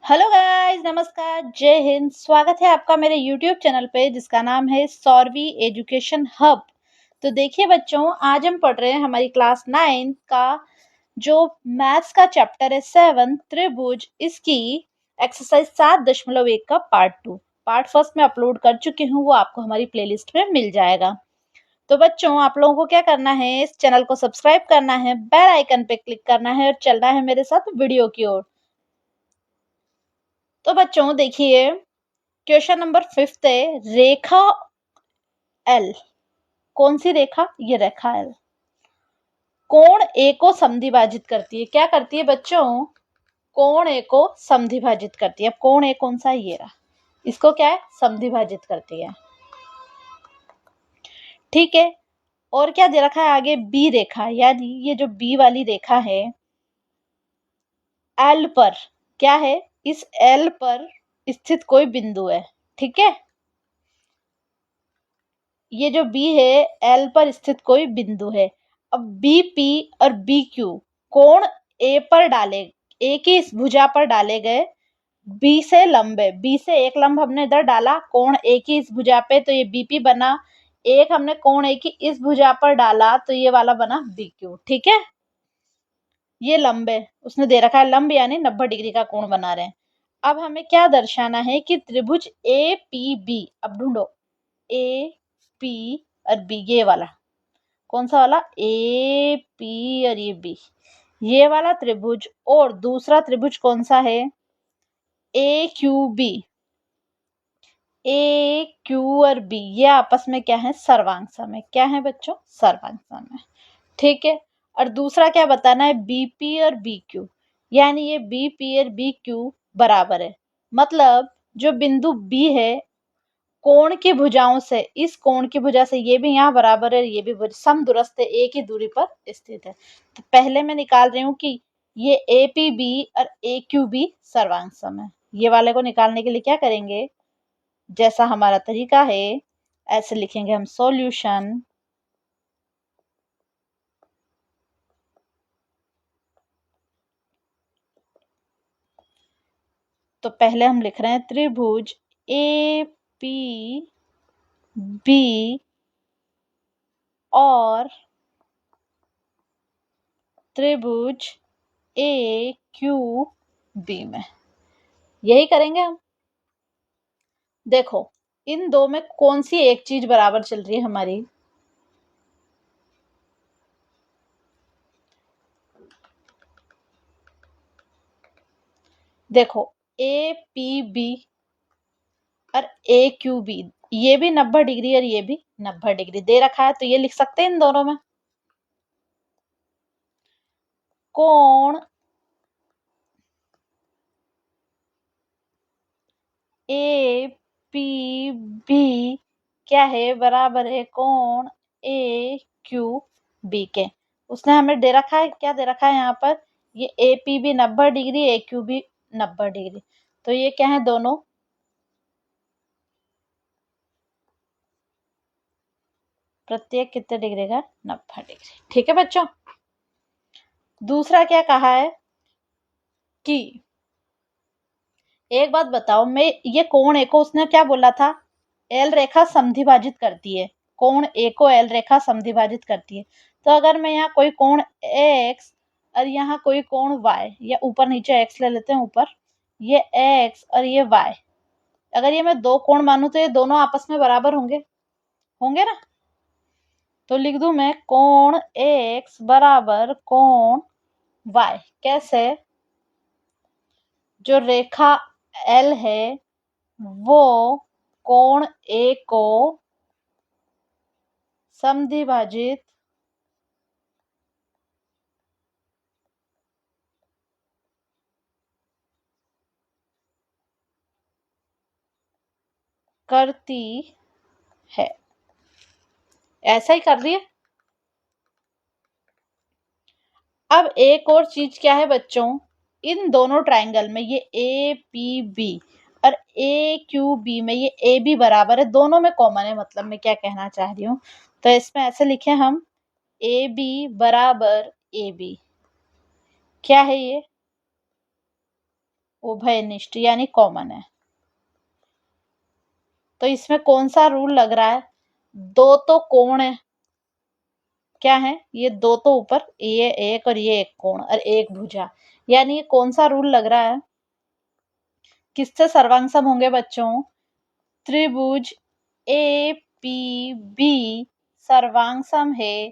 Hello guys, नमस्कार, जय हिंद। स्वागत है आपका मेरे यूट्यूब चैनल पे जिसका नाम है सौरवी एजुकेशन हब। तो देखिए बच्चों, आज हम पढ़ रहे हैं हमारी क्लास 9 का जो मैथ्स का चैप्टर है 7 त्रिभुज, इसकी एक्सरसाइज 7.1 का पार्ट 2 पार्ट फर्स्ट में अपलोड कर चुकी हूँ। वो आपको हमारी प्लेलिस्ट में मिल जाएगा। तो बच्चों, आप लोगों को क्या करना है, इस चैनल को सब्सक्राइब करना है, बेल आइकन पे क्लिक करना है और चलना है मेरे साथ वीडियो की ओर। तो बच्चों देखिए, क्वेश्चन नंबर 5 है, रेखा एल। कौन सी रेखा? ये रेखा एल कोण ए को समद्विभाजित करती है। क्या करती है बच्चों? कोण ए को समद्विभाजित करती है। अब कोण ए कौन सा है? ये रहा। इसको क्या है? समद्विभाजित करती है। ठीक है। और क्या दे रखा है आगे? बी रेखा, यानी ये जो बी वाली रेखा है एल पर, क्या है? इस एल पर स्थित कोई बिंदु है। ठीक है, ये जो बी है एल पर स्थित कोई बिंदु है। अब बी पी और बी क्यू कोण ए पर डाले, ए की इस भुजा पर डाले गए बी से लंब है। बी से एक लंब हमने इधर डाला कोण ए की इस भुजा पे, तो ये बीपी बना। एक हमने कोण ए की इस भुजा पर डाला तो ये वाला बना बी क्यू। ठीक है, ये लंब है, उसने दे रखा है लंब, यानी 90 डिग्री का कोण बना रहे हैं। अब हमें क्या दर्शाना है कि त्रिभुज ए पी बी, अब ढूंढो ए पी और बी, ये वाला कौन सा वाला? ए पी और ये बी, ये वाला त्रिभुज। और दूसरा त्रिभुज कौन सा है? ए क्यू बी। ए क्यू और बी ये आपस में क्या है? सर्वांग सम है। क्या है बच्चों? सर्वांग सम है। ठीक है। और दूसरा क्या बताना है? बीपी और बी क्यू, यानी ये बीपी और बी क्यू बराबर है। मतलब जो बिंदु बी है कोण की भुजाओं से, इस कोण की भुजा से ये भी यहाँ बराबर है, ये भी समदूरस्थ है, एक ही दूरी पर स्थित है। तो पहले मैं निकाल रही हूँ कि ये ए पी बी और ए क्यू बी सर्वांग सम है। ये वाले को निकालने के लिए क्या करेंगे? जैसा हमारा तरीका है ऐसे लिखेंगे हम सॉल्यूशन। तो पहले हम लिख रहे हैं त्रिभुज ए पी बी और त्रिभुज ए क्यू बी में, यही करेंगे हम। देखो इन दो में कौन सी एक चीज बराबर चल रही है हमारी? देखो ए पी बी और ए क्यू बी, ये भी 90 डिग्री और ये भी 90 डिग्री दे रखा है, तो ये लिख सकते हैं इन दोनों में कोण ए पी बी क्या है? बराबर है कोण ए क्यू बी के। उसने हमें दे रखा है, क्या दे रखा है यहाँ पर? ये A P B 90 degree, A Q B 90 degree, तो ये क्या है? दोनों प्रत्येक कितने डिग्री का? 90 डिग्री। ठीक है बच्चों। दूसरा क्या कहा है कि एक बात बताओ, मैं ये कोण ए को उसने क्या बोला था? एल रेखा समद्विभाजित करती है। कोण ए को एल रेखा समद्विभाजित करती है। तो अगर मैं यहाँ कोई कोण एक्स और यहाँ कोई कोण वाई, या ऊपर नीचे एक्स ले लेते हैं, ऊपर ये एक्स और ये वाई, अगर ये मैं दो कोण मानू तो ये दोनों आपस में बराबर होंगे, होंगे ना? तो लिख दूं मैं कोण एक्स बराबर कोण वाई। कैसे? जो रेखा एल है वो कोण ए को समद्विभाजित करती है। ऐसा ही कर रही है। अब एक और चीज क्या है बच्चों, इन दोनों ट्रायंगल में ये ए पी बी और ए क्यू बी में ये ए बी बराबर है, दोनों में कॉमन है। मतलब मैं क्या कहना चाह रही हूँ, तो इसमें ऐसे लिखे हम ए बी बराबर ए बी। क्या है ये? उभयनिष्ठ यानी कॉमन है। तो इसमें कौन सा रूल लग रहा है? दो तो कोण है, क्या है ये? दो तो ऊपर, ये एक और ये एक कोण और एक भुजा, यानी ये कौन सा रूल लग रहा है? किससे सर्वांग सम होंगे बच्चों? त्रिभुज ए पी बी सर्वांग सम है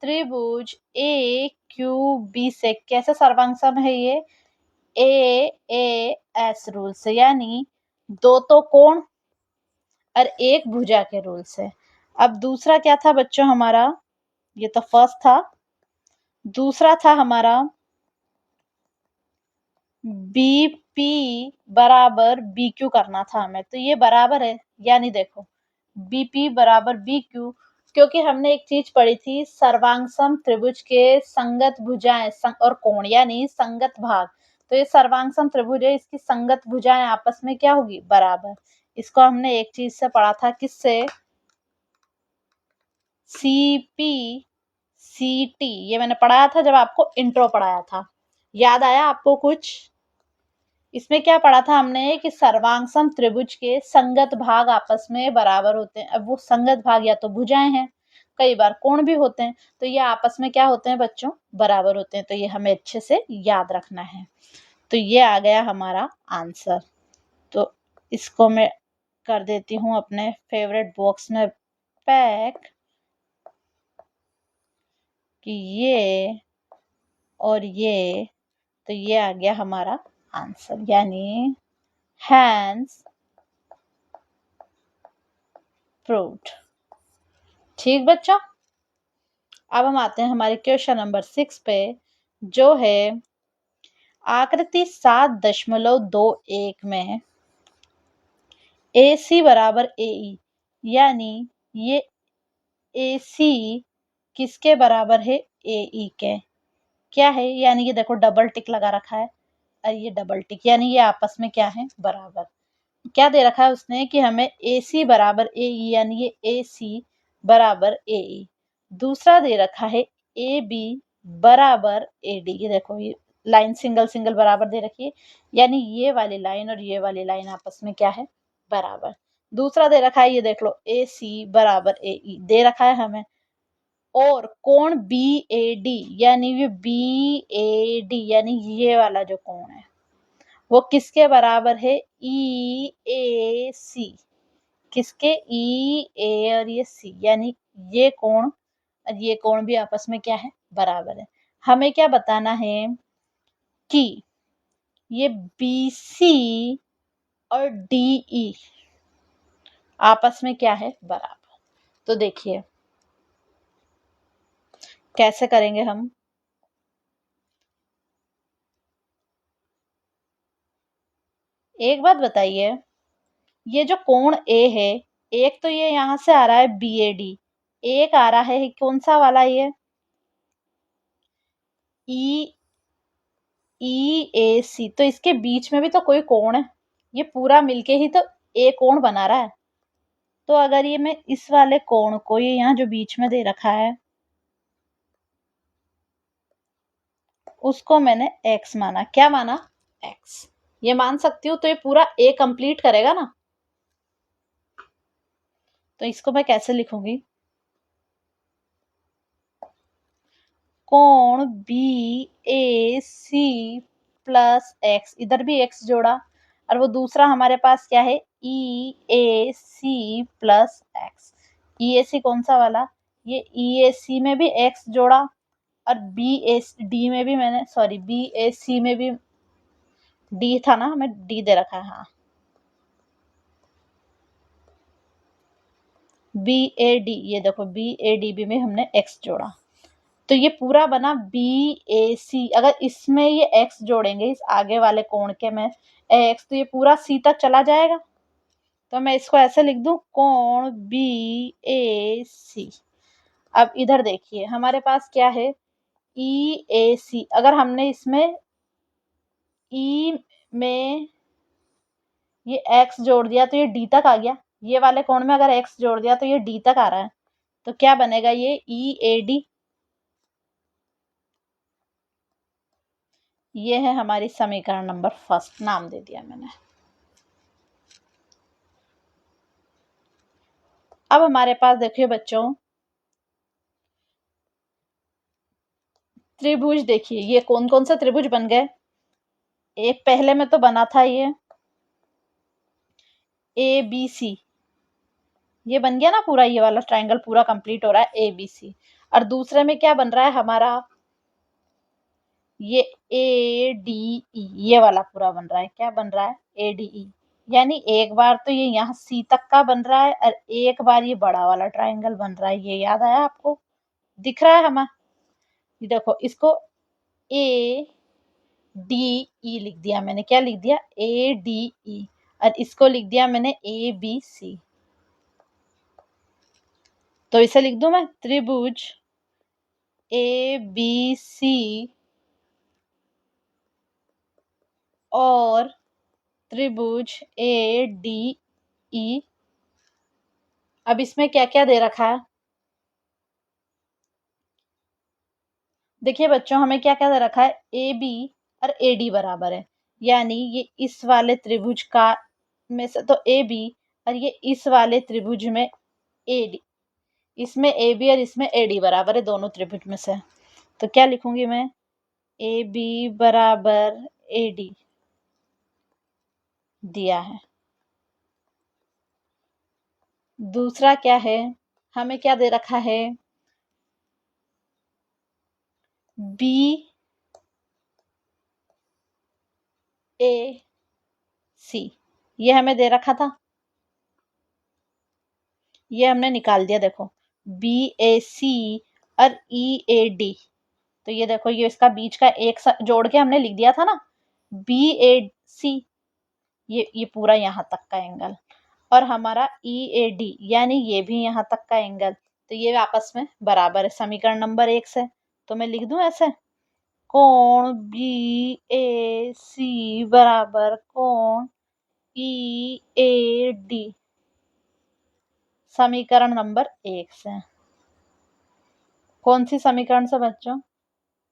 त्रिभुज ए क्यू बी से। कैसे सर्वांग सम है ये? ए एस रूल से, यानी दो तो कोण और एक भुजा के रूल से। अब दूसरा क्या था बच्चों हमारा? ये तो फर्स्ट था। दूसरा था हमारा बी पी बराबर बी क्यू करना था हमें। तो ये बराबर है, यानी देखो बी पी बराबर बी क्यू, क्योंकि हमने एक चीज पढ़ी थी, सर्वांगसम त्रिभुज के संगत भुजाएं और कोण यानी संगत भाग। तो ये सर्वांगसम त्रिभुज है, इसकी संगत भुजाएं आपस में क्या होगी? बराबर। इसको हमने एक चीज से पढ़ा था, किससे? सी पी सी टी, ये मैंने पढ़ाया था जब आपको इंट्रो पढ़ाया था। याद आया आपको कुछ? इसमें क्या पढ़ा था हमने कि सर्वांगसम त्रिभुज के संगत भाग आपस में बराबर होते हैं। अब वो संगत भाग या तो भुजाएं हैं, कई बार कोण भी होते हैं, तो ये आपस में क्या होते हैं बच्चों? बराबर होते हैं। तो ये हमें अच्छे से याद रखना है। तो ये आ गया हमारा आंसर। तो इसको मैं कर देती हूँ अपने फेवरेट बॉक्स में पैक, कि ये और ये, तो ये आ गया हमारा आंसर, यानी हैंस प्रूव्ड। ठीक बच्चों, अब हम आते हैं हमारे क्वेश्चन नंबर 6 पे, जो है आकृति 7.21 में ए सी बराबर ए ई, यानी ये ए सी किसके बराबर है? ए ई के। क्या है? यानी ये देखो डबल टिक लगा रखा है और ये डबल टिक, यानी ये आपस में क्या है? बराबर। क्या दे रखा है उसने कि हमें ए सी बराबर ए ई, यानी ये ए सी बराबर ए ई। दूसरा दे रखा है ए बी बराबर ए डी। ये देखो ये लाइन सिंगल सिंगल बराबर दे रखी है, यानी ये वाली लाइन और ये वाली लाइन आपस में क्या है? बराबर। दूसरा दे रखा है, ये देख लो, ए सी बराबर ए ई दे रखा है हमें। और कोण बी ए डी, यानी ये बी ए डी, यानी ये वाला जो कोण है वो किसके बराबर है? ई ए सी। किसके? ई ए और ये सी, यानी ये कोण और ये कोण भी आपस में क्या है? बराबर है। हमें क्या बताना है कि ये बी सी और डी ई आपस में क्या है? बराबर। तो देखिए कैसे करेंगे हम। एक बात बताइए, ये जो कोण ए है, एक तो ये यहां से आ रहा है बी ए डी, एक आ रहा है कौन सा वाला? ये ई ई ए सी। तो इसके बीच में भी तो कोई कोण है, ये पूरा मिलके ही तो ए कोण बना रहा है। तो अगर ये मैं इस वाले कोण को, ये यहाँ जो बीच में दे रखा है, उसको मैंने एक्स माना। क्या माना? एक्स। ये मान सकती हूँ, तो ये पूरा ए कंप्लीट करेगा ना। तो इसको मैं कैसे लिखूंगी? कोण बी ए सी प्लस एक्स, इधर भी एक्स जोड़ा, और वो दूसरा हमारे पास क्या है? ई ए सी प्लस एक्स। ई ए सी कौन सा वाला? ये ई ए सी में भी एक्स जोड़ा, और बी ए डी में भी मैंने, सॉरी बी ए सी में भी डी था ना, हमें डी दे रखा है, हाँ, बी ए डी। ये देखो बी ए डी बी में हमने एक्स जोड़ा, तो ये पूरा बना बी ए सी। अगर इसमें ये एक्स जोड़ेंगे, इस आगे वाले कोण के में एक्स, तो ये पूरा सी तक चला जाएगा। तो मैं इसको ऐसे लिख दूं, कोण बी ए सी। अब इधर देखिए हमारे पास क्या है? ई ए सी। अगर हमने इसमें ई में ये एक्स जोड़ दिया तो ये डी तक आ गया। ये वाले कोण में अगर एक्स जोड़ दिया तो ये डी तक आ रहा है। तो क्या बनेगा? ये ई ए डी। ये है हमारी समीकरण नंबर फर्स्ट, नाम दे दिया मैंने। अब हमारे पास देखिए बच्चों त्रिभुज, देखिए ये कौन कौन से त्रिभुज बन गए। एक पहले में तो बना था ये ए बी सी, ये बन गया ना पूरा, ये वाला ट्रायंगल पूरा कंप्लीट हो रहा है ए बी सी। और दूसरे में क्या बन रहा है हमारा, ये ए डी ई, ये वाला पूरा बन रहा है। क्या बन रहा है, ए डी ई। यानी एक बार तो ये यहाँ सी तक का बन रहा है और एक बार ये बड़ा वाला ट्रायंगल बन रहा है। ये याद आया आपको, दिख रहा है हमें। ये देखो, इसको ए डी ई लिख दिया मैंने। क्या लिख दिया, ए डी ई। और इसको लिख दिया मैंने ए बी सी। तो इसे लिख दूं मैं, त्रिभुज ए बी सी और त्रिभुज ए डी ई। अब इसमें क्या क्या दे रखा है, देखिए बच्चों हमें क्या क्या दे रखा है, ए बी और ए डी बराबर है। यानी ये इस वाले त्रिभुज का में से तो ए बी, और ये इस वाले त्रिभुज में ए डी, इसमें ए बी और इसमें ए डी बराबर है दोनों त्रिभुज में से। तो क्या लिखूंगी मैं, ए बी बराबर ए डी दिया है। दूसरा क्या है, हमें क्या दे रखा है, बी ए सी, ये हमें दे रखा था, ये हमने निकाल दिया। देखो बी ए सी और ई ए डी, तो ये देखो ये इसका बीच का एक जोड़ के हमने लिख दिया था ना, बी ए सी। ये पूरा यहाँ तक का एंगल, और हमारा ई ए डी यानी ये भी यहाँ तक का एंगल, तो ये आपस में बराबर है समीकरण नंबर 1 से। तो मैं लिख दूं ऐसे, कोण बी ए सी बराबर कोण ई ए डी, समीकरण नंबर 1 से। कौन सी समीकरण से बच्चों,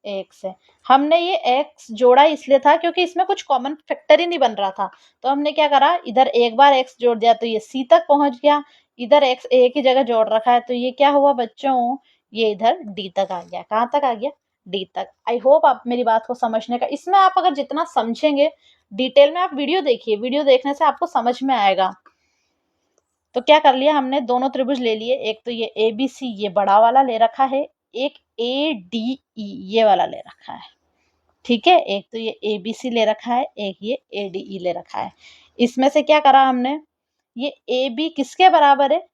1 से। हमने ये x जोड़ा इसलिए था क्योंकि इसमें कुछ कॉमन फैक्टर ही नहीं बन रहा था। तो हमने क्या करा, इधर एक बार x जोड़ दिया तो ये c तक पहुंच गया। इधर x एक ही जगह जोड़ रखा है तो ये क्या हुआ बच्चों, ये इधर d तक आ गया। कहाँ तक आ गया, d तक। आई होप आप मेरी बात को समझने का, इसमें आप अगर जितना समझेंगे डिटेल में, आप वीडियो देखिए, वीडियो देखने से आपको समझ में आएगा। तो क्या कर लिया हमने, दोनों त्रिभुज ले लिए। एक तो ये ए बी सी ये बड़ा वाला ले रखा है, एक ए डी ई ये वाला ले रखा है। ठीक है, एक तो ये ए बी सी ले रखा है, एक ये ए डी ई ले रखा है। इसमें से क्या करा हमने, ये ए बी किसके बराबर है,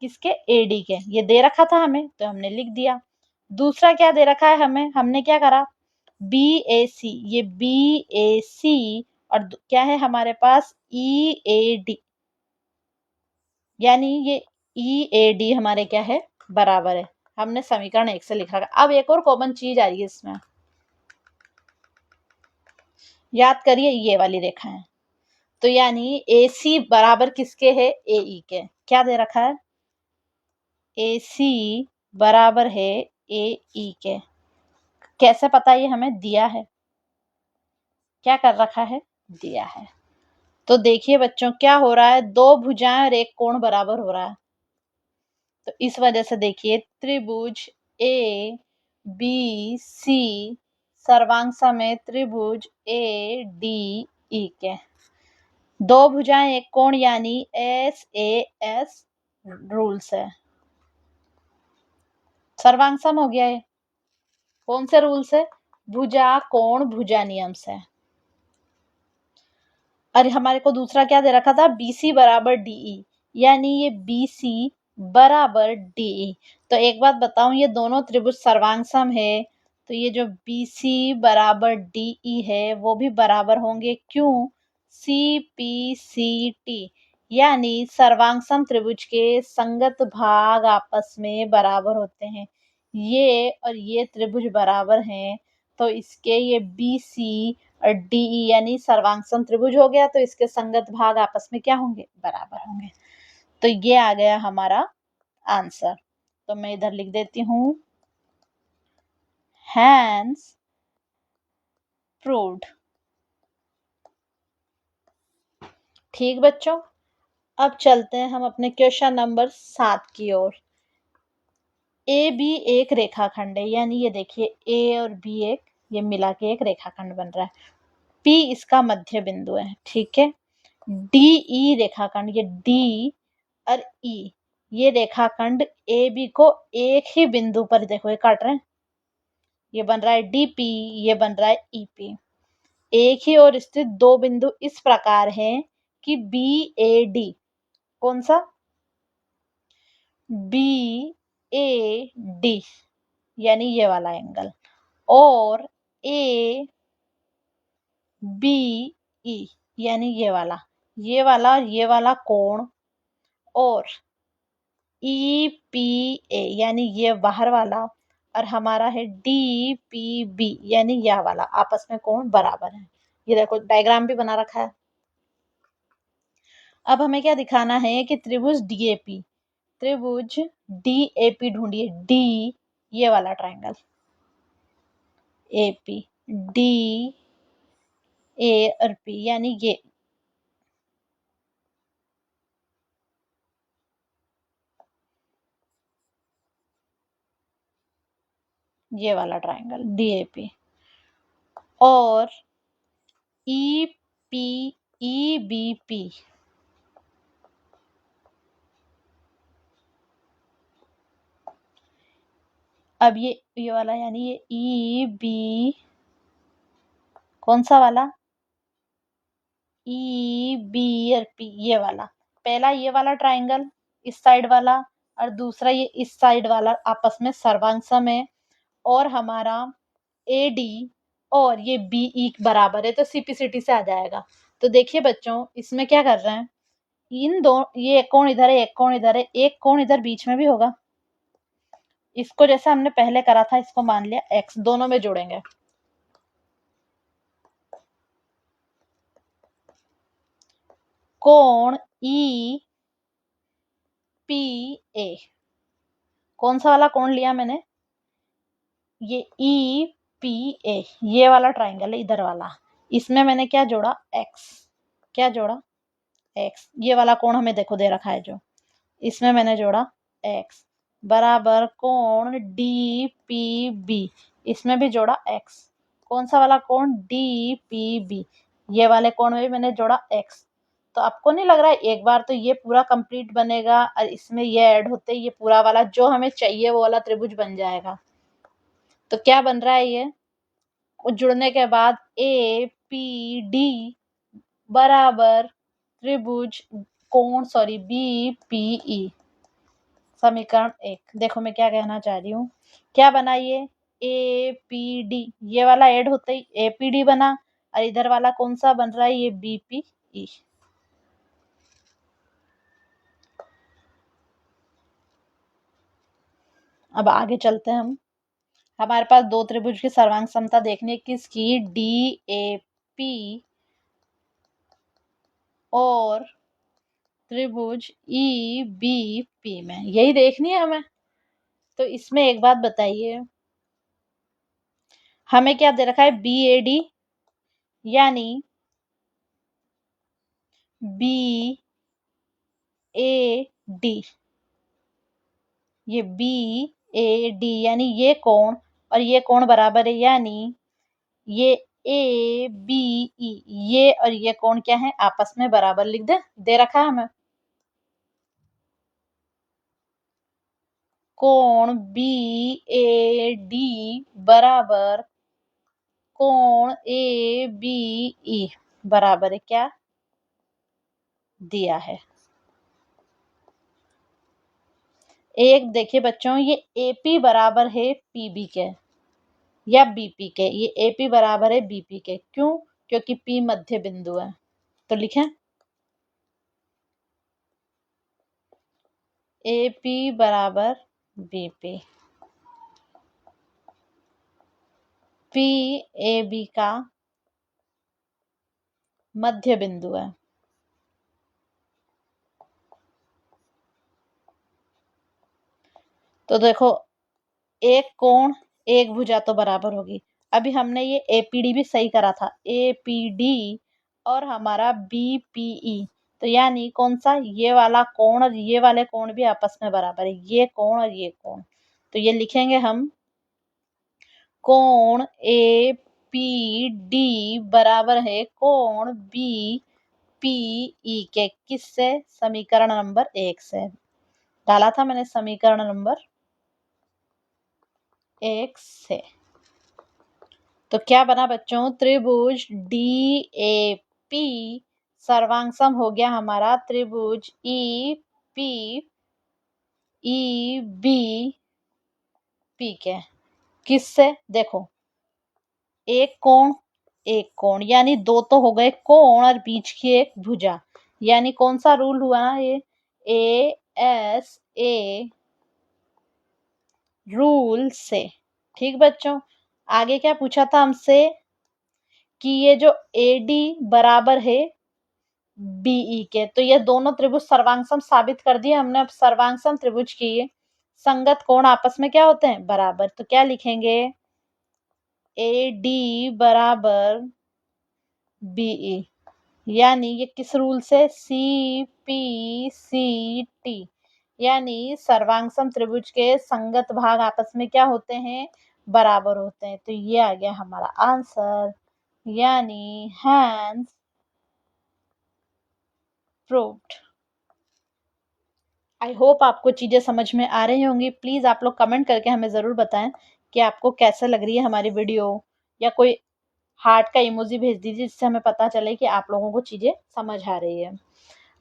किसके, ए डी के। ये दे रखा था हमें तो हमने लिख दिया। दूसरा क्या दे रखा है हमें, हमने क्या करा, बी ए सी, ये बी ए सी और क्या है हमारे पास ई ए डी, यानी ये ई ए डी हमारे क्या है, बराबर है। हमने समीकरण 1 से लिखा। अब एक और कॉमन चीज आ रही है इसमें, याद करिए ये वाली रेखा है। तो यानी ए सी बराबर किसके है, ए ई के। क्या दे रखा है, ए सी बराबर है ए ई के। कैसे पता, ये हमें दिया है, क्या कर रखा है, दिया है। तो देखिए बच्चों क्या हो रहा है, दो भुजाएं और एक कोण बराबर हो रहा है। तो इस वजह से देखिए त्रिभुज ए बी सी सर्वांग समेत त्रिभुज ए डी ई के, दो भुजाएं एक कोण यानी एस ए एस रूल से सर्वांग सम हो गया है। कौन से रूल से, भुजा कोण भुजा नियम से। और हमारे को दूसरा क्या दे रखा था, बीसी बराबर डीई, यानी ये बीसी बराबर डीई। तो एक बात बताऊं, ये दोनों त्रिभुज सर्वांग सम है, तो ये जो बीसी बराबर डीई है वो भी बराबर होंगे। क्यों, सी पी सी टी, यानी सर्वांग सम त्रिभुज के संगत भाग आपस में बराबर होते हैं। ये और ये त्रिभुज बराबर हैं, तो इसके ये बी सी और डी ई यानी सर्वांग त्रिभुज हो गया, तो इसके संगत भाग आपस में क्या होंगे, बराबर होंगे। तो ये आ गया हमारा आंसर। तो मैं इधर लिख देती हूं, हैंस प्रूव्ड। ठीक बच्चों, अब चलते हैं हम अपने क्वेश्चन नंबर 7 की ओर। ए बी एक रेखाखंड है, यानी ये देखिए ए और बी ये मिला के एक रेखाखंड बन रहा है। पी इसका मध्य बिंदु है, ठीक है। डी ई रेखाखंड, ये डी और ई ये रेखाखंड ए बी को एक ही बिंदु पर देखो ये काट रहे हैं, ये बन रहा है डीपी, ये बन रहा है ईपी। एक ही और स्थित दो बिंदु इस प्रकार हैं कि बी ए डी, कौन सा, बी ए डी यानी ये वाला एंगल, और ए बी ई यानी ये वाला कोण, और ई पी ए यानी ये बाहर वाला, और हमारा है डी पी बी यानी यह वाला, आपस में कोण बराबर है। ये देखो डायग्राम भी बना रखा है। अब हमें क्या दिखाना है कि त्रिभुज डीएपी ढूंढिए, डी ये वाला ट्रायंगल, एपी, डी ए और पी यानी ये वाला ट्रायंगल डीएपी, और E P E B P, अब ये वाला यानी ये ई बी, कौन सा वाला, ई बी और पी ये वाला, पहला ये वाला ट्रायंगल इस साइड वाला, और दूसरा ये इस साइड वाला आपस में सर्वांगसम है, और हमारा ए डी और ये बी ई बराबर है, तो सीपीसीटी से आ जाएगा। तो देखिए बच्चों, इसमें क्या कर रहे हैं, इन दो, ये एक कोण इधर है, एक कोण इधर है, एक कोण इधर बीच में भी होगा, इसको जैसा हमने पहले करा था इसको मान लिया एक्स, दोनों में जोड़ेंगे, कोण ई पी ए, कौन सा वाला कोण लिया मैंने, ये ई पी ए ये वाला ट्राइंगल है इधर वाला, इसमें मैंने क्या जोड़ा एक्स, क्या जोड़ा एक्स, ये वाला कोण हमें देखो दे रखा है जो, इसमें मैंने जोड़ा एक्स, बराबर कोण डी पी बी, इसमें भी जोड़ा एक्स, कौन सा वाला कोण डी पी बी, ये वाले कोण में भी मैंने जोड़ा एक्स। तो आपको नहीं लग रहा है एक बार तो ये पूरा कंप्लीट बनेगा और इसमें ये ऐड होते ये पूरा वाला जो हमें चाहिए वो वाला त्रिभुज बन जाएगा। तो क्या बन रहा है ये, जुड़ने के बाद ए पी डी बराबर त्रिभुज बी पी ई, समीकरण 1। देखो मैं क्या कहना चाह रही हूँ, क्या बना ये ए पी डी, ये वाला ऐड होते ही ए पी डी बना, और इधर वाला कौन सा बन रहा है ये बी पी ई। अब आगे चलते हैं हम, हमारे पास दो त्रिभुज की सर्वांग समता देखनी है, किसकी, डी ए पी और त्रिभुज ई बी पी में, यही देखनी है हमें। तो इसमें एक बात बताइए, हमें क्या दे रखा है, बी ए डी यानी बी ए डी, ये बी ए डी यानी ये कोण और ये कोण बराबर है, यानी ये ए बी ई ये और ये कोण क्या है आपस में बराबर, लिख दे रखा है हमें, कोण बी ए डी बराबर कोण ए बी ई बराबर है क्या दिया है। एक देखिए बच्चों, ये एपी बराबर है पीबी के या बीपी के, ये एपी बराबर है बीपी के, क्यों, क्योंकि पी मध्य बिंदु है। तो लिखें एपी बराबर बीपी, पी ए बी का मध्य बिंदु है। तो देखो एक कोण एक भुजा तो बराबर होगी, अभी हमने ये एपीडी भी सही करा था, एपीडी और हमारा बीपीई, तो यानी कौन सा, ये वाला कोण और ये वाले कोण भी आपस में बराबर है, ये कोण और ये कोण। तो ये लिखेंगे हम कोण ए पी डी बराबर है कोण बी पी ई के, किससे, समीकरण नंबर 1 से। डाला था मैंने समीकरण नंबर 1 से। तो क्या बना बच्चों, त्रिभुज डी ए पी सर्वांग हो गया हमारा त्रिभुज E P E B P के, किससे, देखो एक कोण यानी दो तो हो गए कोण और बीच की एक भुजा, यानी कौन सा रूल हुआ ना ये, ए एस ए रूल से। ठीक बच्चों, आगे क्या पूछा था हमसे कि ये जो एडी बराबर है बीई के, तो ये दोनों त्रिभुज सर्वांगसम साबित कर दिए हमने। अब सर्वांगसम त्रिभुज की संगत कोण आपस में क्या होते हैं, बराबर। तो क्या लिखेंगे, ए डी बराबर बीई, यानी ये किस रूल से, सी पी सी टी, यानी सर्वांगसम त्रिभुज के संगत भाग आपस में क्या होते हैं, बराबर होते हैं। तो ये आ गया हमारा आंसर, यानी हैंस प्रूव्ड। आई होप आपको चीजें समझ में आ रही होंगी। प्लीज आप लोग कमेंट करके हमें जरूर बताएं कि आपको कैसे लग रही है हमारी वीडियो, या कोई हार्ट का इमोजी भेज दीजिए जिससे हमें पता चले कि आप लोगों को चीजें समझ आ रही है।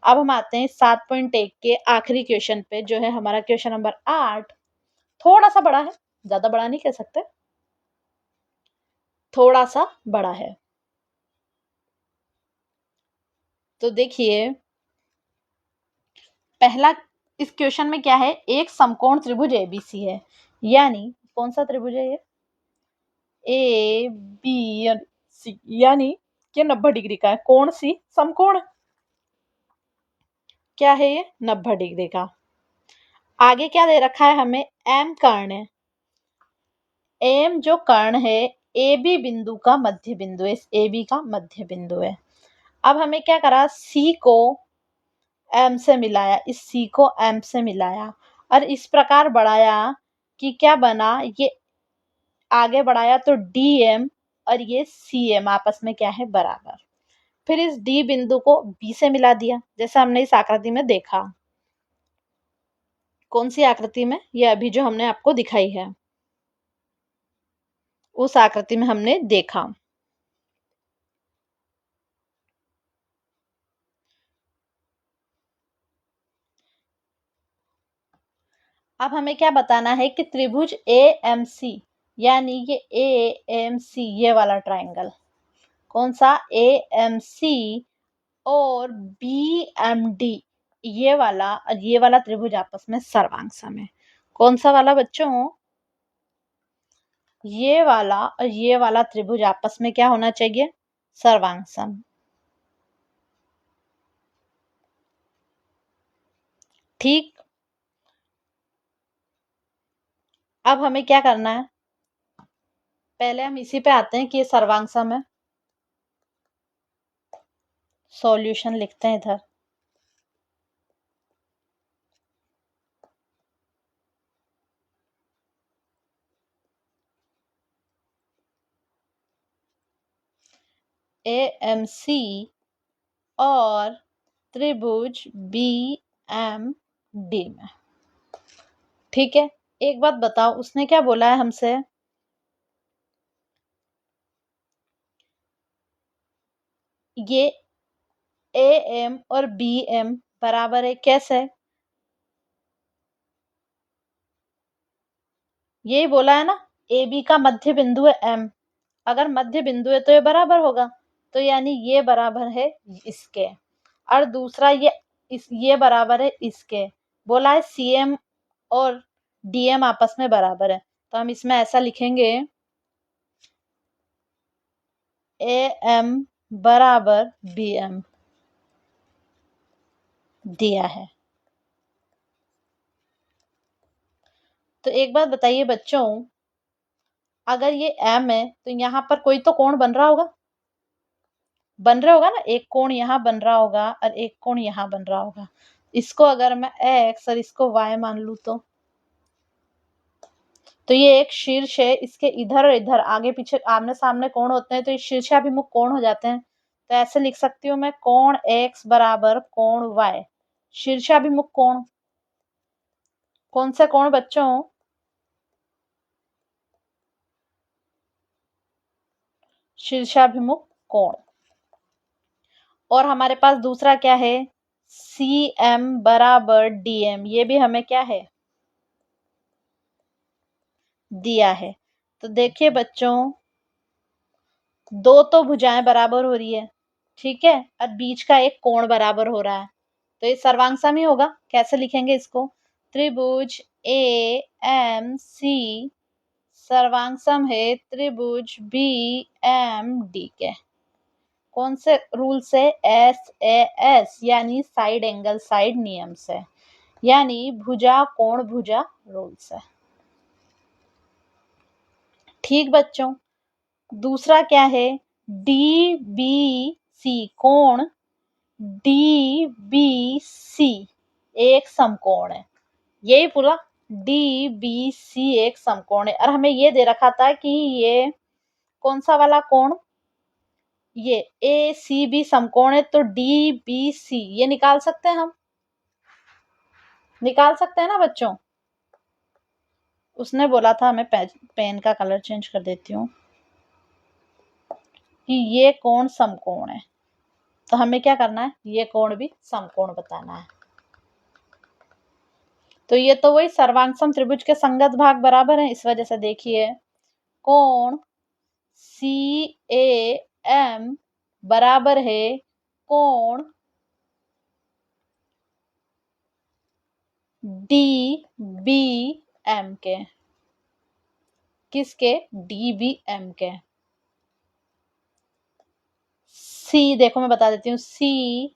अब हम आते हैं 7.1 के आखिरी क्वेश्चन पे, जो है हमारा क्वेश्चन नंबर 8। थोड़ा सा बड़ा है, ज्यादा बड़ा नहीं कह सकते, थोड़ा सा बड़ा है। तो देखिए पहला, इस क्वेश्चन में क्या है, एक समकोण त्रिभुज एबीसी है, यानी कौन सा त्रिभुज है ये, ए बी सी, यानी कि 90 डिग्री का है। कौन सी समकोण, क्या है ये, 90 डिग्री का। आगे क्या दे रखा है हमें, एम कर्ण है। एम जो कर्ण है ए बी बिंदु का मध्य बिंदु है, ए बी का मध्य बिंदु है। अब हमें क्या करा, सी को एम से मिलाया, इस सी को एम से मिलाया और इस प्रकार बढ़ाया कि क्या बना, ये आगे बढ़ाया तो डी एम और ये सी एम आपस में क्या है, बराबर। फिर इस डी बिंदु को बी से मिला दिया, जैसा हमने इस आकृति में देखा। कौन सी आकृति में, ये अभी जो हमने आपको दिखाई है, उस आकृति में हमने देखा। अब हमें क्या बताना है कि त्रिभुज ए एम सी, यानी ये ए एम सी, ये वाला ट्राइंगल, कौन सा, ए एम सी और बी एम डी, ये वाला त्रिभुज आपस में सर्वांग है। कौन सा वाला बच्चों, ये वाला और ये वाला त्रिभुज आपस में क्या होना चाहिए, सर्वांग सम। ठीक, अब हमें क्या करना है, पहले हम इसी पे आते हैं कि ये सर्वांग सम है। सॉल्यूशन लिखते हैं इधर, ए एम सी और त्रिभुज बी एम डी में। ठीक है, एक बात बताओ, उसने क्या बोला है हमसे, ये ए एम और बी एम बराबर है, कैसे, यही बोला है ना, ए बी का मध्य बिंदु है एम, अगर मध्य बिंदु है तो ये बराबर होगा, तो यानी ये बराबर है इसके, और दूसरा ये बराबर है इसके। बोला है सीएम और डीएम आपस में बराबर है, तो हम इसमें ऐसा लिखेंगे, ए एम बराबर बी एम दिया है। तो एक बात बताइए बच्चों, अगर ये एम है तो यहाँ पर कोई तो कोण बन रहा होगा, बन रहा होगा ना, एक कोण यहाँ बन रहा होगा और एक कोण यहाँ बन रहा होगा। इसको अगर मैं एक्स और इसको वाई मान लू तो ये एक शीर्ष है, इसके इधर और इधर आगे पीछे आमने सामने कोण होते हैं तो ये शीर्षाभिमुख कोण हो जाते हैं। तो ऐसे लिख सकती हूँ मैं, कोण एक्स बराबर कोण वाई। शीर्षाभिमुख कोण कौन से कोण बच्चों? शीर्षाभिमुख कोण। और हमारे पास दूसरा क्या है, सी एम बराबर डी एम, ये भी हमें क्या है, दिया है। तो देखिए बच्चों, दो तो भुजाएं बराबर हो रही है, ठीक है, और बीच का एक कोण बराबर हो रहा है, तो ये सर्वांग सम ही होगा। कैसे लिखेंगे इसको, त्रिभुज ए एम सी सर्वांग सम है त्रिभुज बी एम डी के। कौन से रूल से, एस ए एस यानी साइड एंगल साइड नियम से, यानी भुजा कोण भुजा रूल से। ठीक बच्चों, दूसरा क्या है, डी बी सी कोण डी बी सी एक समकोण है, यही पूरा डी बी सी एक समकोण है। और हमें ये दे रखा था कि ये कौन सा वाला कोण, ये ए सी बी समकोण है, तो डी बी सी ये निकाल सकते हैं हम, निकाल सकते हैं ना बच्चों। उसने बोला था, हमें पेन का कलर चेंज कर देती हूँ, कि ये कोण समकोण है, तो हमें क्या करना है, ये कोण भी समकोण बताना है। तो ये तो वही सर्वांग त्रिभुज के संगत भाग बराबर है, इस वजह से देखिए कोण सी ए एम बराबर है कोण डी बी एम के। किसके, डी बी एम के। सी देखो मैं बता देती हूँ, सी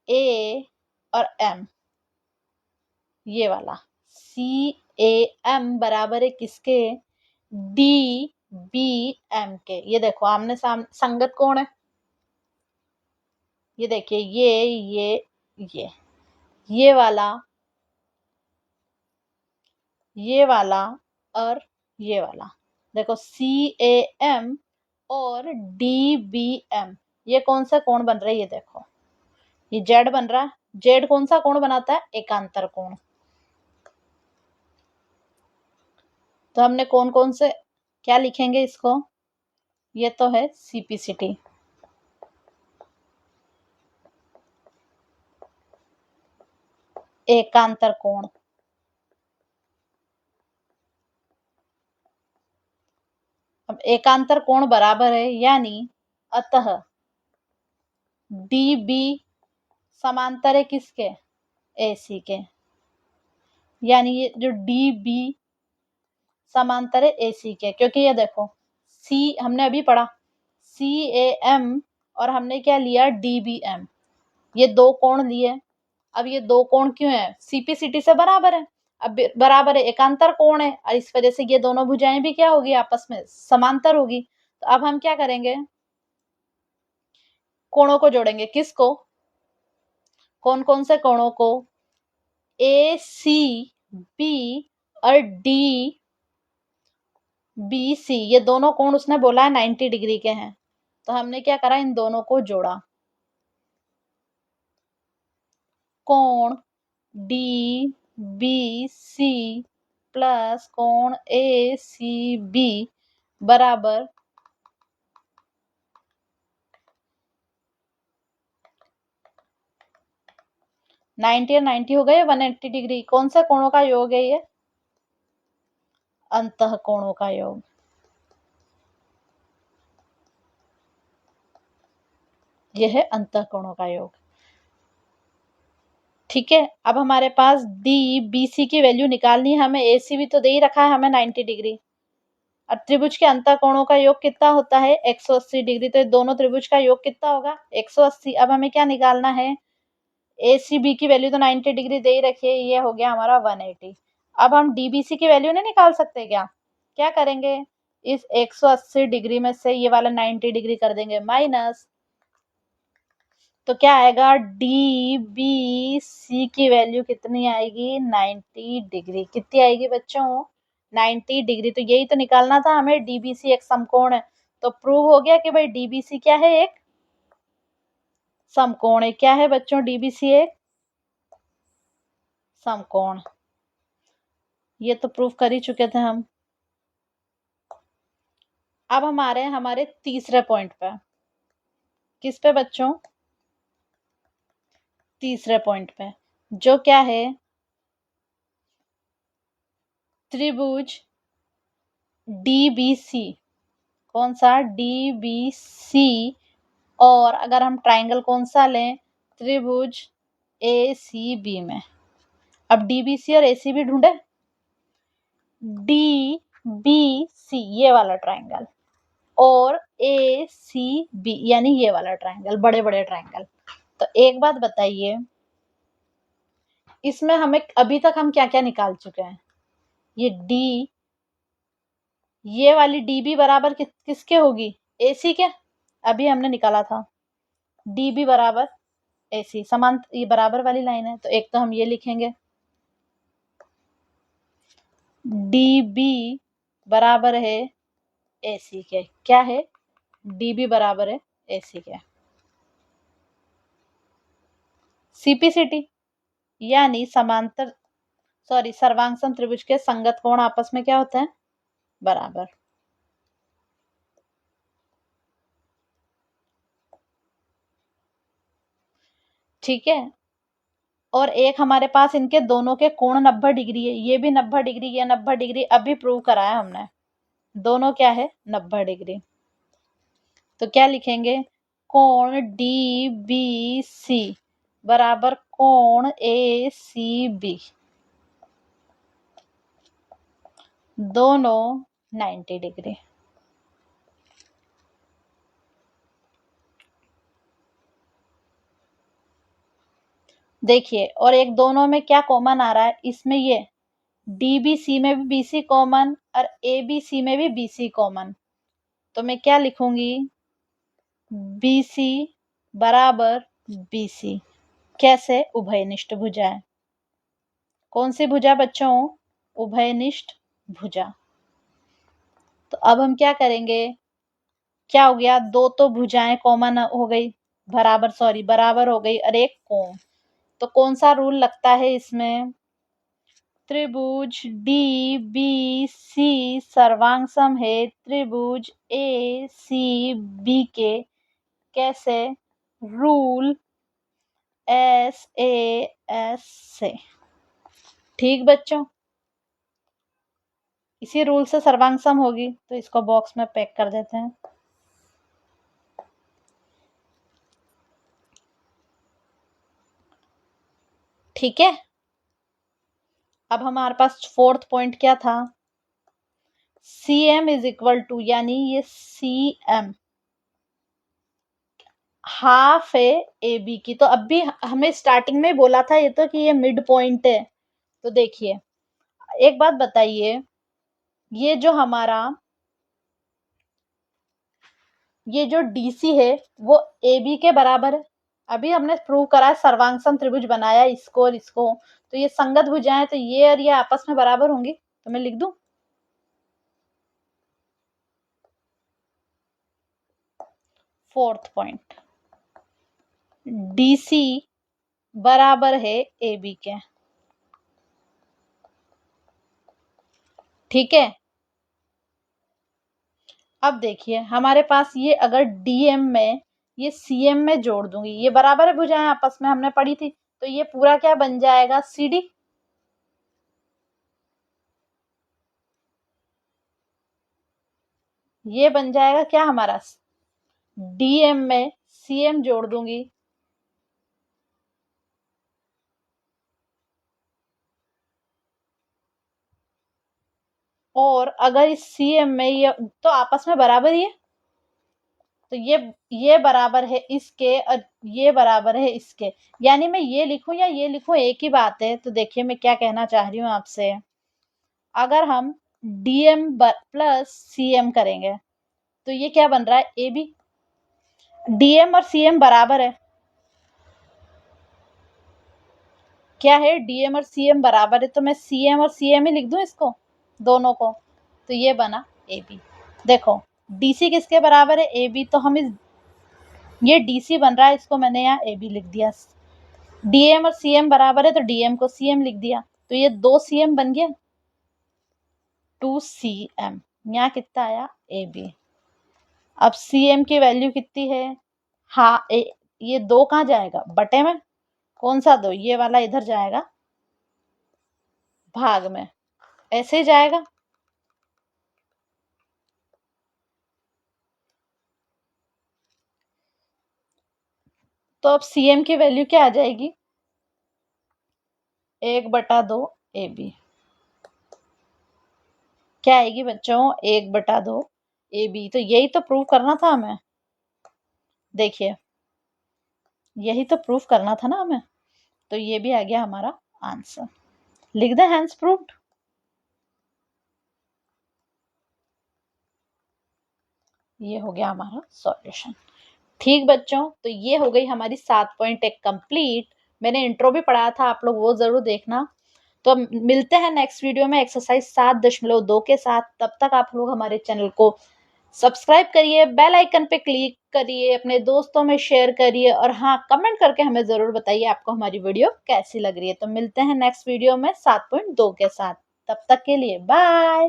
ए और एम, ये वाला सी ए एम बराबर है किसके, डी बी एम के। ये देखो आमने सामने संगत कोण है, ये देखिए ये वाला, ये वाला और ये वाला, देखो सी ए एम और डी बी एम, ये कौन सा कोण बन रहा है, ये देखो ये जेड बन रहा है। जेड कौन सा कोण बनाता है, एकांतर कोण। तो हमने कौन कौन से क्या लिखेंगे इसको, ये तो है सीपीसीटी, एकांतर कोण। अब एकांतर कोण बराबर है, यानी अतः डी बी समांतर है किसके, एसी के, यानी ये जो डी बी समांतर है एसी के, क्योंकि ये देखो सी हमने अभी पढ़ा, सी ए एम और हमने क्या लिया, डी बी एम, ये दो कोण लिए। अब ये दो कोण क्यों है, सीपीसीटी से बराबर है, अब बराबर है, एकांतर कोण है, और इस वजह से ये दोनों भुजाएं भी क्या होगी, आपस में समांतर होगी। तो अब हम क्या करेंगे, कोणों को जोड़ेंगे, किसको, कौन कौन से कोणों को, ए सी बी और डी बी सी, ये दोनों कोण उसने बोला है 90 डिग्री के हैं, तो हमने क्या करा, इन दोनों को जोड़ा, कोण डी बी सी प्लस कोण ए सी बी बराबर 90 और 90 हो गए 180 डिग्री। कौन से कोणों का योग है ये, अंतः कोणों का योग। यह है अंतः कोणों का योग, ठीक है। अब हमारे पास डी बी सी की वैल्यू निकालनी है हमें, ए सी भी तो दे ही रखा है हमें 90 डिग्री, और त्रिभुज के अंतः कोणों का योग कितना होता है, 180 डिग्री, तो दोनों त्रिभुज का योग कितना होगा, 180। अब हमें क्या निकालना है, ए सी बी की वैल्यू तो 90 डिग्री दे ही रखी है, ये हो गया हमारा 180। अब हम डीबीसी की वैल्यू नहीं निकाल सकते क्या, क्या करेंगे, इस 180 डिग्री में से ये वाला 90 डिग्री कर देंगे माइनस, तो क्या आएगा, डी बी सी की वैल्यू कितनी आएगी, 90 डिग्री। कितनी आएगी बच्चों, 90 डिग्री। तो यही तो निकालना था हमें, डीबीसी एक समकोण है। तो प्रूव हो गया कि भाई डीबीसी क्या है, एक समकोण है। क्या है बच्चों, डीबीसी एक समकोण। ये तो प्रूव कर ही चुके थे हम। अब हम आ रहे हैं हमारे तीसरे पॉइंट पे। किस पे बच्चों, तीसरे पॉइंट पे, जो क्या है, त्रिभुज डीबीसी। कौन सा, डीबीसी। और अगर हम ट्राइंगल कौन सा लें, त्रिभुज एसीबी में। अब डीबीसी और एसीबी ढूंढे, डीबीसी ये वाला ट्राइंगल और एसीबी यानी ये वाला ट्राइंगल, बड़े बड़े ट्राइंगल। तो एक बात बताइए, इसमें हमें अभी तक हम क्या क्या निकाल चुके हैं, ये डी, ये वाली डीबी बराबर किसके होगी, एसी के, अभी हमने निकाला था। डीबी बराबर एसी, समान, ये बराबर वाली लाइन है, तो एक तो हम ये लिखेंगे, डीबी बराबर है एसी के। क्या है, डीबी बराबर है एसी के। सीपीसीटी यानी समांतर, सॉरी, सर्वांग त्रिभुज के संगत कोण आपस में क्या होते हैं, बराबर। ठीक है। और एक हमारे पास इनके दोनों के कोण 90 डिग्री है, ये भी 90 डिग्री, ये 90 डिग्री, अभी प्रूव कराया हमने, दोनों क्या है, 90 डिग्री। तो क्या लिखेंगे, कोण डी बी सी बराबर कोण ए सी बी, दोनों 90 डिग्री। देखिए, और एक दोनों में क्या कॉमन आ रहा है, इसमें ये डीबीसी में भी बीसी कॉमन और एबीसी में भी बीसी कॉमन। तो मैं क्या लिखूंगी, बीसी बराबर बीसी। कैसे, उभयनिष्ठ भुजा है। कौन सी भुजा बच्चों, उभयनिष्ठ भुजा। तो अब हम क्या करेंगे, क्या हो गया, दो तो भुजाएं कॉमन हो गई, बराबर, सॉरी, बराबर हो गई, और एक कोण। तो कौन सा रूल लगता है इसमें, त्रिभुज डी बी सी सर्वांग सम है त्रिभुज ए सी बी के। कैसे, रूल एस ए एस से। ठीक बच्चों, इसी रूल से सर्वांग सम होगी, तो इसको बॉक्स में पैक कर देते हैं। ठीक है। अब हमारे पास फोर्थ पॉइंट क्या था, C M is equal to, यानी ये सी एम हाफ है ए बी की। तो अब भी हमें स्टार्टिंग में बोला था ये तो कि ये मिड पॉइंट है। तो देखिए, एक बात बताइए, ये जो हमारा, ये जो डीसी है वो ए बी के बराबर है। अभी हमने प्रूव करा है, सर्वांग त्रिभुज बनाया इसको और इसको, तो ये संगत भुजाएं, तो ये और ये आपस में बराबर होंगी। तो मैं लिख दूं, फोर्थ पॉइंट, डीसी बराबर है ए बी के। ठीक है। अब देखिए हमारे पास ये, अगर डीएम में ये सीएम में जोड़ दूंगी, ये बराबर है भुजाएं आपस में, हमने पढ़ी थी। तो ये पूरा क्या बन जाएगा, सीडी। ये बन जाएगा क्या हमारा, डीएम में सीएम जोड़ दूंगी, और अगर इस सीएम में ये तो आपस में बराबर ही है, तो ये बराबर है इसके और ये बराबर है इसके। यानी मैं ये लिखूं या ये लिखूं, एक ही बात है। तो देखिए मैं क्या कहना चाह रही हूं आपसे, अगर हम DM प्लस CM करेंगे तो ये क्या बन रहा है, AB। DM और CM बराबर है, क्या है, DM और CM बराबर है, तो मैं CM और CM ही लिख दूं इसको, दोनों को, तो ये बना AB। देखो DC किसके बराबर है, AB, तो हम इस, ये DC बन रहा है, इसको मैंने यहाँ AB लिख दिया। DM और CM बराबर है तो DM को CM लिख दिया, तो ये 2 CM बन गया, 2 CM। यहाँ कितना आया, AB। अब CM की वैल्यू कितनी है, हाँ ये 2 कहाँ जाएगा, बटे में, कौन सा 2, ये वाला इधर जाएगा भाग में, ऐसे ही जाएगा। तो अब CM की वैल्यू क्या आ जाएगी, 1/2 AB। क्या आएगी बच्चों, 1/2 AB। तो यही तो प्रूव करना था हमें, देखिए यही तो प्रूफ करना था ना हमें, तो ये भी आ गया हमारा आंसर। लिख दे हैंस प्रूव्ड। ये हो गया हमारा सॉल्यूशन। ठीक बच्चों, तो ये हो गई हमारी 7.1 कंप्लीट। मैंने इंट्रो भी पढ़ाया था, आप लोग वो जरूर देखना। तो मिलते हैं नेक्स्ट वीडियो में एक्सरसाइज 7.2 के साथ। तब तक आप लोग हमारे चैनल को सब्सक्राइब करिए, बेल आइकन पे क्लिक करिए, अपने दोस्तों में शेयर करिए, और हाँ, कमेंट करके हमें जरूर बताइए आपको हमारी वीडियो कैसी लग रही है। तो मिलते हैं नेक्स्ट वीडियो में 7.2 के साथ, तब तक के लिए बाय।